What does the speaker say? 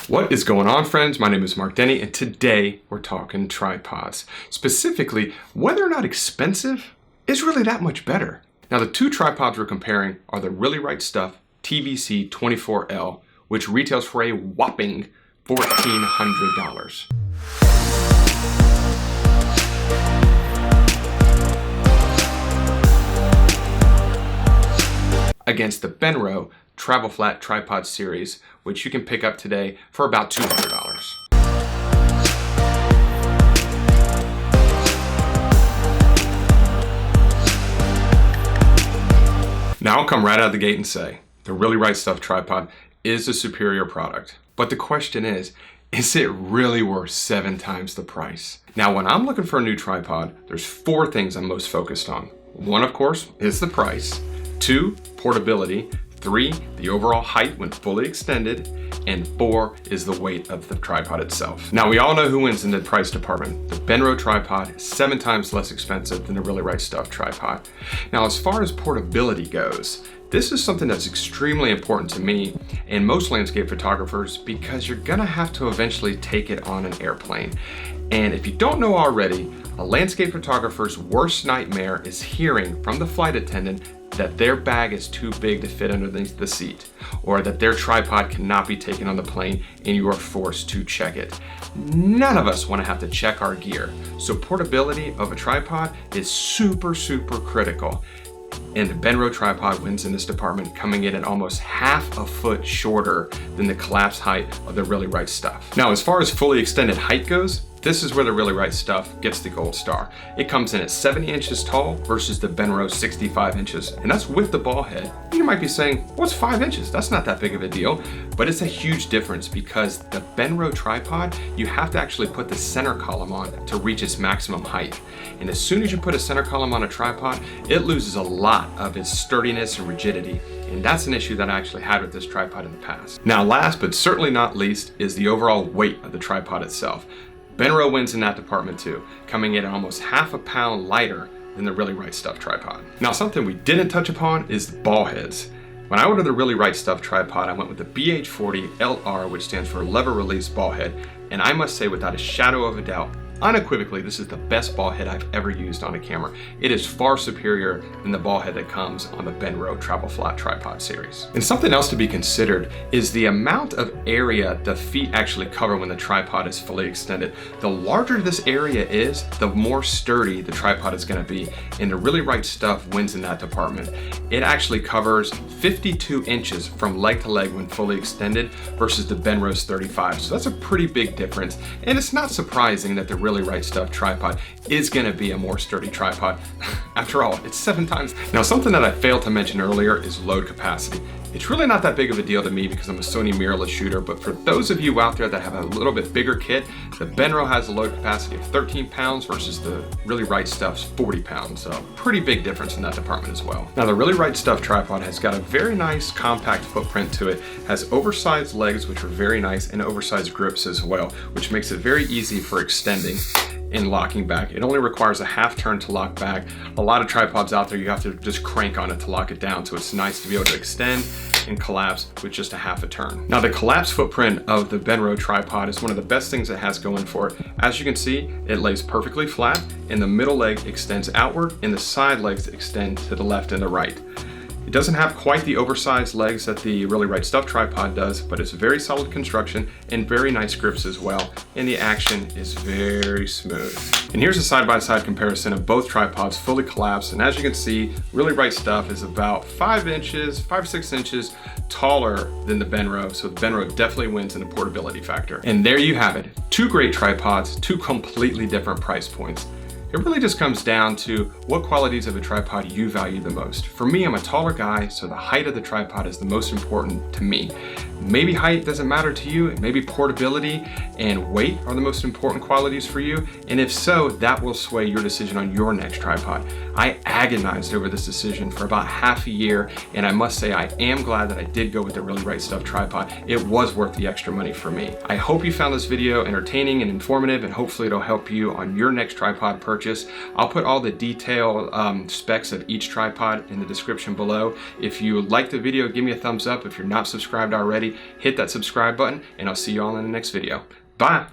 What is going on, friends? My name is Mark Denney, and today we're talking tripods. Specifically, whether or not expensive is really that much better. Now, the two tripods we're comparing are the Really Right Stuff TVC 24L, which retails for a whopping $1,400. Against the BENRO Travel Flat Tripod Series, which you can pick up today for about $200. Now I'll come right out of the gate and say, the Really Right Stuff tripod is a superior product. But the question is it really worth 7 times the price? Now, when I'm looking for a new tripod, there's 4 things I'm most focused on. 1, of course, is the price. 2, portability. 3, the overall height when fully extended. And 4 is the weight of the tripod itself. Now, we all know who wins in the price department. The BENRO tripod is 7 times less expensive than the Really Right Stuff tripod. Now, as far as portability goes, this is something that's extremely important to me and most landscape photographers, because you're gonna have to eventually take it on an airplane. And if you don't know already, a landscape photographer's worst nightmare is hearing from the flight attendant that their bag is too big to fit underneath the seat, or that their tripod cannot be taken on the plane and you are forced to check it. None of us want to have to check our gear. So portability of a tripod is super critical. And the BENRO tripod wins in this department, coming in at almost half a foot shorter than the collapsed height of the Really Right Stuff. Now, as far as fully extended height goes, this is where the Really Right Stuff gets the gold star. It comes in at 70 inches tall versus the BENRO 65 inches, and that's with the ball head. You might be saying, what's 5 inches? That's not that big of a deal, but it's a huge difference because the BENRO tripod, you have to actually put the center column on to reach its maximum height. And as soon as you put a center column on a tripod, it loses a lot of its sturdiness and rigidity. And that's an issue that I actually had with this tripod in the past. Now, last but certainly not least is the overall weight of the tripod itself. BENRO wins in that department too, coming in at almost half a pound lighter than the Really Right Stuff tripod. Now, something we didn't touch upon is the ball heads. When I ordered the Really Right Stuff tripod, I went with the BH40 LR, which stands for lever release ball head. And I must say, without a shadow of a doubt, unequivocally, this is the best ball head I've ever used on a camera. It is far superior than the ball head that comes on the BENRO Travel Flat Tripod series. And something else to be considered is the amount of area the feet actually cover when the tripod is fully extended. The larger this area is, the more sturdy the tripod is going to be, and the Really Right Stuff wins in that department. It actually covers 52 inches from leg to leg when fully extended versus the BENRO's 35. So that's a pretty big difference, and it's not surprising that the Really Right Stuff tripod is going to be a more sturdy tripod. After all, it's 7 times. Now, something that I failed to mention earlier is load capacity. It's really not that big of a deal to me because I'm a Sony mirrorless shooter, but for those of you out there that have a little bit bigger kit, the BENRO has a load capacity of 13 pounds versus the Really Right Stuff's 40 pounds. So pretty big difference in that department as well. Now, the Really Right Stuff tripod has got a very nice compact footprint to it, has oversized legs, which are very nice, and oversized grips as well, which makes it very easy for extending and locking back. It only requires a half turn to lock back. A lot of tripods out there, you have to just crank on it to lock it down. So it's nice to be able to extend and collapse with just a half a turn. Now, the collapse footprint of the BENRO tripod is one of the best things it has going for it. As you can see, it lays perfectly flat, and the middle leg extends outward, and the side legs extend to the left and the right. It doesn't have quite the oversized legs that the Really Right Stuff tripod does, but it's very solid construction and very nice grips as well, and the action is very smooth. And here's a side-by-side comparison of both tripods fully collapsed, and as you can see, Really Right Stuff is about 5 inches, 5-6 inches taller than the BENRO, so the BENRO definitely wins in the portability factor. And there you have it, 2 great tripods, 2 completely different price points. It really just comes down to what qualities of a tripod you value the most. For me, I'm a taller guy, so the height of the tripod is the most important to me. Maybe height doesn't matter to you, maybe portability and weight are the most important qualities for you, and if so, that will sway your decision on your next tripod. I agonized over this decision for about half a year, and I must say I am glad that I did go with the Really Right Stuff tripod. It was worth the extra money for me. I hope you found this video entertaining and informative, and hopefully it'll help you on your next tripod purchase. purchase. I'll put all the detailed specs of each tripod in the description below. If you like the video, give me a thumbs up. If you're not subscribed already, hit that subscribe button, and I'll see you all in the next video. Bye!